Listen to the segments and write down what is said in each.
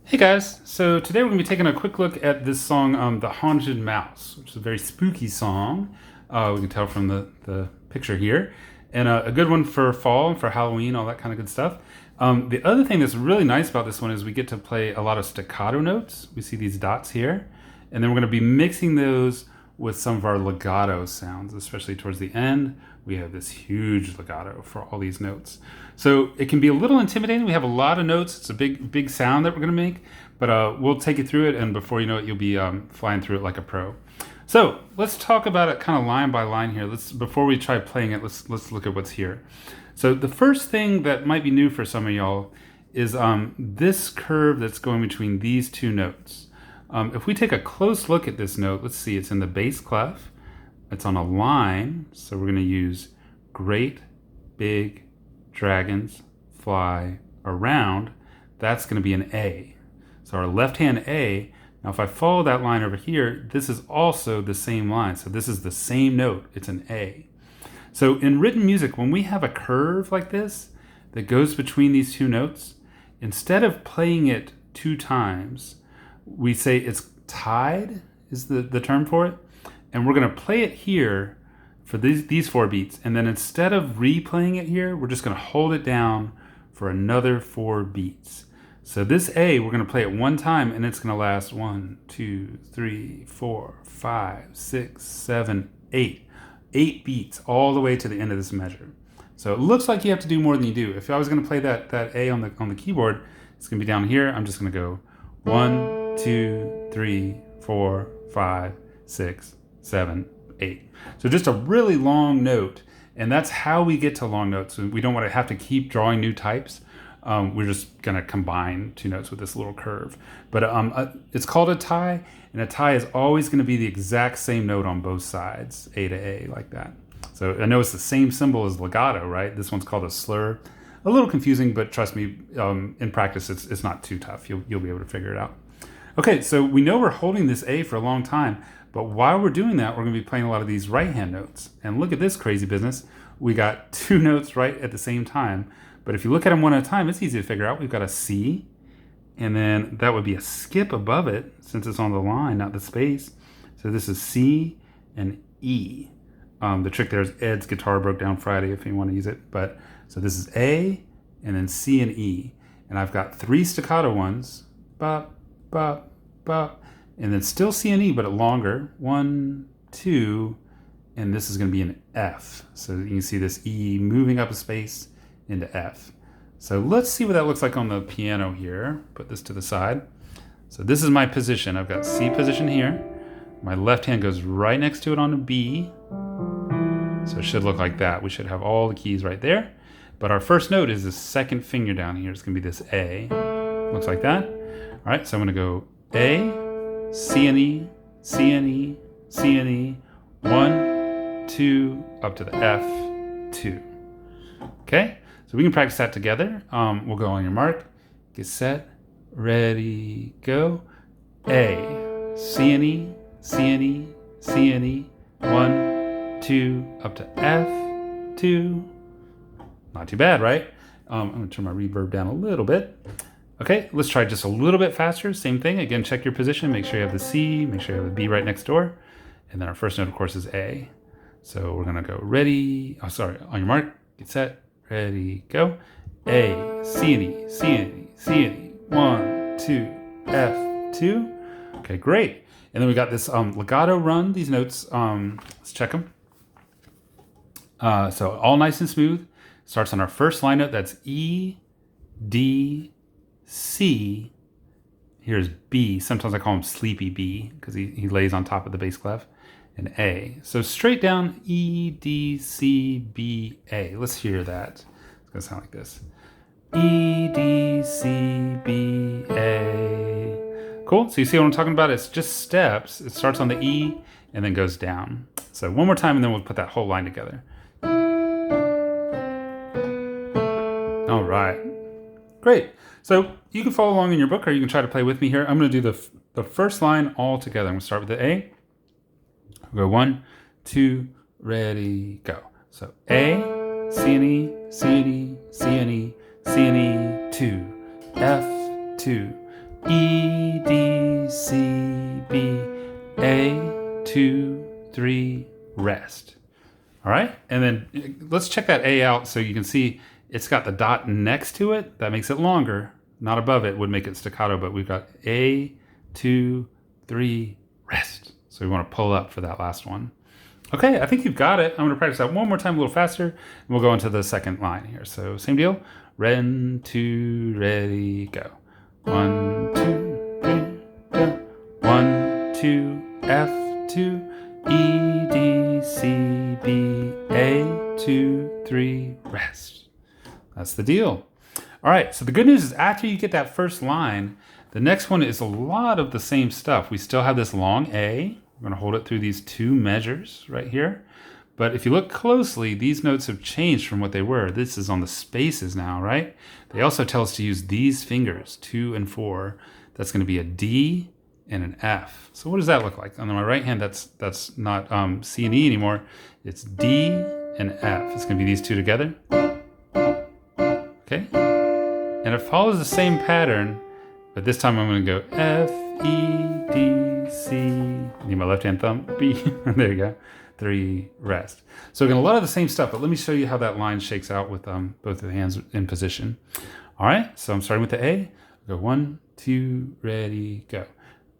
Hey guys, so today we're going to be taking a quick look at this song, The Haunted Mouse, which is a very spooky song. We can tell from the picture here. And a good one for fall, for Halloween, all that kind of good stuff. The other thing that's really nice about this one is we get to play a lot of staccato notes. We see these dots here. And then we're going to be mixing those with some of our legato sounds, especially towards the end. We have this huge legato for all these notes. So it can be a little intimidating. We have a lot of notes. It's a big sound that we're going to make, but we'll take you through it, and before you know it, you'll be flying through it like a pro. So let's talk about it kind of line by line here. Before we try playing it, let's look at what's here. So the first thing that might be new for some of y'all is this curve that's going between these two notes. If we take a close look at this note, let's see, it's in the bass clef. It's on a line, so we're going to use great big dragons fly around. That's going to be an A. So our left hand A. Now if I follow that line over here, this is also the same line. So this is the same note. It's an A. So in written music, when we have a curve like this that goes between these two notes, instead of playing it two times, we say it's tied is the term for it. And we're going to play it here for these 4 beats. And then instead of replaying it here, we're just going to hold it down for another 4 beats. So this A, we're going to play it one time, and it's going to last 1, 2, 3, 4, 5, 6, 7, 8. 8 beats all the way to the end of this measure. So it looks like you have to do more than you do. If I was going to play that A on the keyboard, it's going to be down here. I'm just going to go 1, 2, 3, 4, 5, 6, 7, 8. So just a really long note, and that's how we get to long notes. We don't want to have to keep drawing new types. We're just going to combine 2 notes with this little curve. But it's called a tie, and a tie is always going to be the exact same note on both sides, A to A, like that. So I know it's the same symbol as legato, right? This one's called a slur. A little confusing, but trust me, in practice, it's not too tough. You'll be able to figure it out. Okay, so we know we're holding this A for a long time, but while we're doing that, we're going to be playing a lot of these right-hand notes. And look at this crazy business. We got 2 notes right at the same time. But if you look at them one at a time, it's easy to figure out. We've got a C, and then that would be a skip above it, since it's on the line, not the space. So this is C and E. The trick there is Ed's Guitar Broke Down Friday, if you want to use it. So this is A, and then C and E. And I've got 3 staccato ones. Bop, bop, bop. And then still C and E, but longer. 1, 2, and this is going to be an F. So you can see this E moving up a space into F. So let's see what that looks like on the piano here. Put this to the side. So this is my position. I've got C position here. My left hand goes right next to it on a B. So it should look like that. We should have all the keys right there. But our first note is the second finger down here. It's going to be this A. Looks like that. All right, so I'm going to go A, C and E, C and E, C and E, 1, 2, up to the F, 2. Okay, so we can practice that together. We'll go on your mark, get set, ready, go. A, C and E, C and E, C and E, 1, 2, up to F, 2. Not too bad, right? I'm going to turn my reverb down a little bit. Okay, let's try just a little bit faster. Same thing. Again, check your position. Make sure you have the C. Make sure you have the B right next door. And then our first note, of course, is A. So we're going to go ready. Oh, sorry. On your mark, get set, ready, go. A, C and E, C and E, C and E. 1, 2, F, 2. Okay, great. And then we got this legato run. These notes, let's check them. So all nice and smooth. Starts on our first line note. That's E, D, C, here's B. Sometimes I call him Sleepy B because he lays on top of the bass clef, and A. So straight down E, D, C, B, A. Let's hear that. It's going to sound like this. E, D, C, B, A. Cool. So you see what I'm talking about? It's just steps. It starts on the E and then goes down. So one more time, and then we'll put that whole line together. All right. Great. So you can follow along in your book, or you can try to play with me here. I'm going to do the first line all together. I'm going to start with the A. We'll go 1, 2, ready, go. So A, C and E, C and E, C and E, C and E, 2, F, 2, E, D, C, B, A, 2, 3, rest. All right, and then let's check that A out so you can see it's got the dot next to it. That makes it longer, not above it would make it staccato, but we've got A, 2, 3, rest. So we want to pull up for that last one. Okay, I think you've got it. I'm going to practice that one more time a little faster, and we'll go into the second line here. So same deal. Ren, 2, ready, go. 1, 2, 3, go. 1, 2, F, 2, E, D, C, B, A, 2, 3, rest. That's the deal. All right, so the good news is after you get that first line, the next one is a lot of the same stuff. We still have this long A. We're going to hold it through these two measures right here. But if you look closely, these notes have changed from what they were. This is on the spaces now, right? They also tell us to use these fingers, 2 and 4. That's going to be a D and an F. So what does that look like? On my right hand, that's not C and E anymore. It's D and F. It's going to be these two together. Okay? And it follows the same pattern, but this time I'm going to go F, E, D, C. Need my left hand thumb. B. There you go. 3, rest. So again, a lot of the same stuff, but let me show you how that line shakes out with both of the hands in position. All right, so I'm starting with the A. Go 1, 2, ready, go.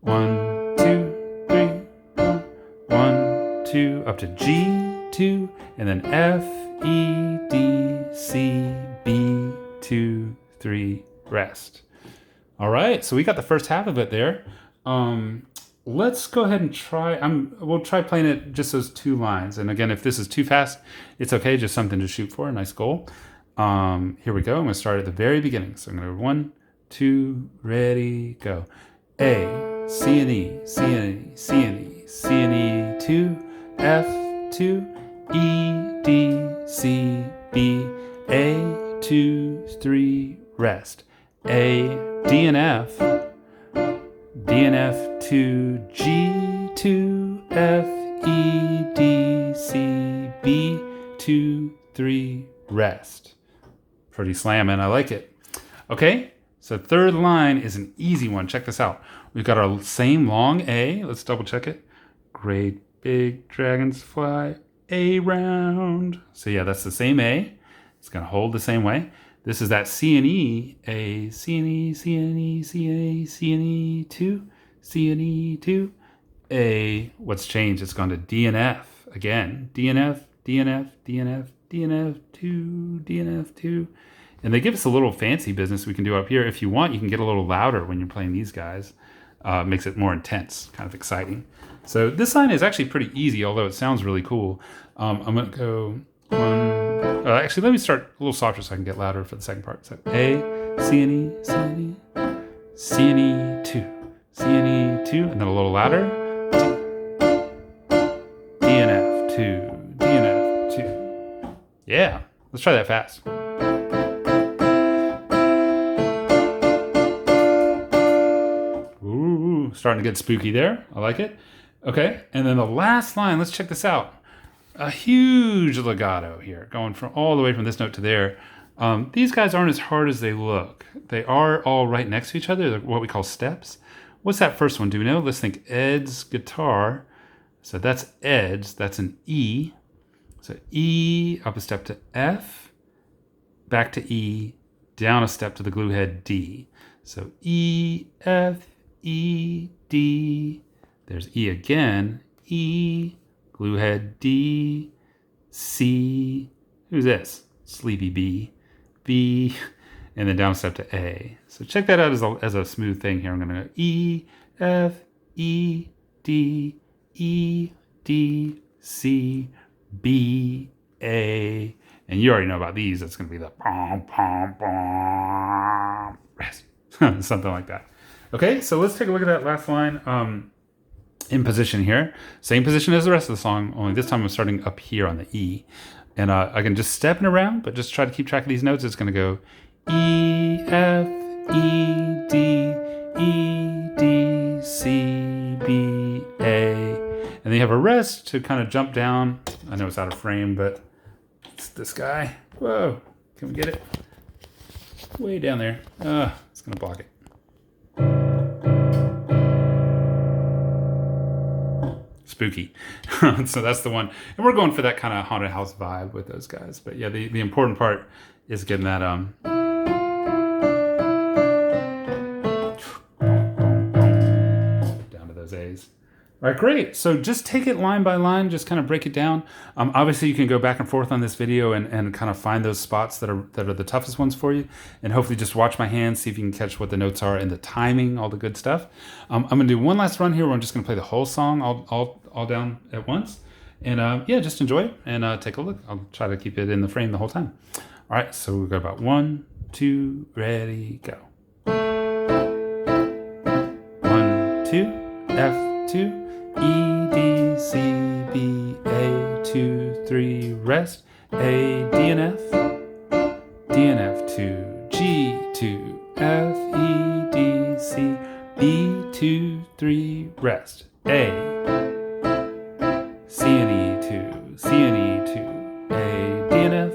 1, 2, 3, 4. 1, 2, up to G, 2, and then F, E, D, C, B, 2, 3, rest. All right, so we got the first half of it there. Let's go ahead and try. We'll try playing it just those two lines. And again, if this is too fast, it's okay. Just something to shoot for. A nice goal. Here we go. I'm going to start at the very beginning. So I'm going to go 1, 2, ready, go. A, C and E, C and E, C and E, C and E, 2, F, 2, E, D, C, B, A, 2, 3, rest. A, D and F, D and F, 2, G, 2, F, E, D, C, B, 2, 3, rest. Pretty slamming, I like it. Okay, so third line is an easy one. Check this out. We've got our same long A. Let's double check it. Great big dragons fly around. So yeah, that's the same A. It's gonna hold the same way. This is that C and E, A, C and E, C and E, C and E, C and E, 2, C and E, 2, A. What's changed? It's gone to D and F again. D and F, D and F, D and F, D and F, 2, D and F, 2. And they give us a little fancy business we can do up here. If you want, you can get a little louder when you're playing these guys. Makes it more intense, kind of exciting. So this line is actually pretty easy, although it sounds really cool. I'm going to go 1. Actually, let me start a little softer so I can get louder for the second part. So A, C and E, C and E, C and E, 2, C and E, 2, and then a little louder. D and F, 2, D and F, 2. Yeah, let's try that fast. Ooh, starting to get spooky there. I like it. Okay, and then the last line, let's check this out. A huge legato here, going from all the way from this note to there. These guys aren't as hard as they look. They are all right next to each other. They're what we call steps. What's that first one? Do we know? Let's think Ed's guitar. So that's Ed's. That's an E. So E, up a step to F, back to E, down a step to the glue head D. So E, F, E, D. There's E again. E, glue head D, C. Who's this? Sleepy B. B, and then down a step to A. So check that out as a smooth thing here. I'm going to go E, F, E, D, E, D, C, B, A. And you already know about these. That's going to be the pom, pom, pom, rest. Something like that. Okay, so let's take a look at that last line in position here. Same position as the rest of the song, only this time I'm starting up here on the E. And I can just stepping around, but just try to keep track of these notes. It's going to go E, F, E, D, E, D, C, B, A. And then you have a rest to kind of jump down. I know it's out of frame, but it's this guy. Whoa, can we get it? Way down there. It's going to block it. spooky. So that's the one. And we're going for that kind of haunted house vibe with those guys. But yeah, the important part is getting that down to those A's. All right, great. So just take it line by line, just kind of break it down. Obviously, you can go back and forth on this video and kind of find those spots that are the toughest ones for you. And hopefully just watch my hands, see if you can catch what the notes are and the timing, all the good stuff. I'm going to do one last run here where I'm just going to play the whole song all down at once. And yeah, just enjoy it and take a look. I'll try to keep it in the frame the whole time. All right, so we've got about 1, 2, ready, go. 1, 2, F2. E, D, C, B, A, 2, 3, rest, A, D and F, D and F, 2, G, 2, F, E, D, C, B, 2, 3, rest, A, C and E, 2, C and E, 2, A, D and F,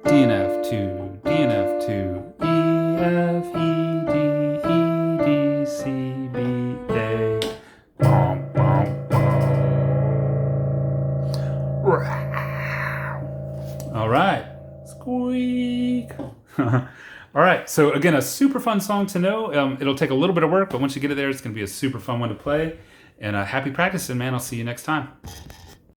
D and F, 2, D and F, 2, E, F, E, D, C, B, A. All right, squeak. All right, so again, a super fun song to know. It'll take a little bit of work, but once you get it there, it's going to be a super fun one to play. And happy practicing, man. I'll see you next time.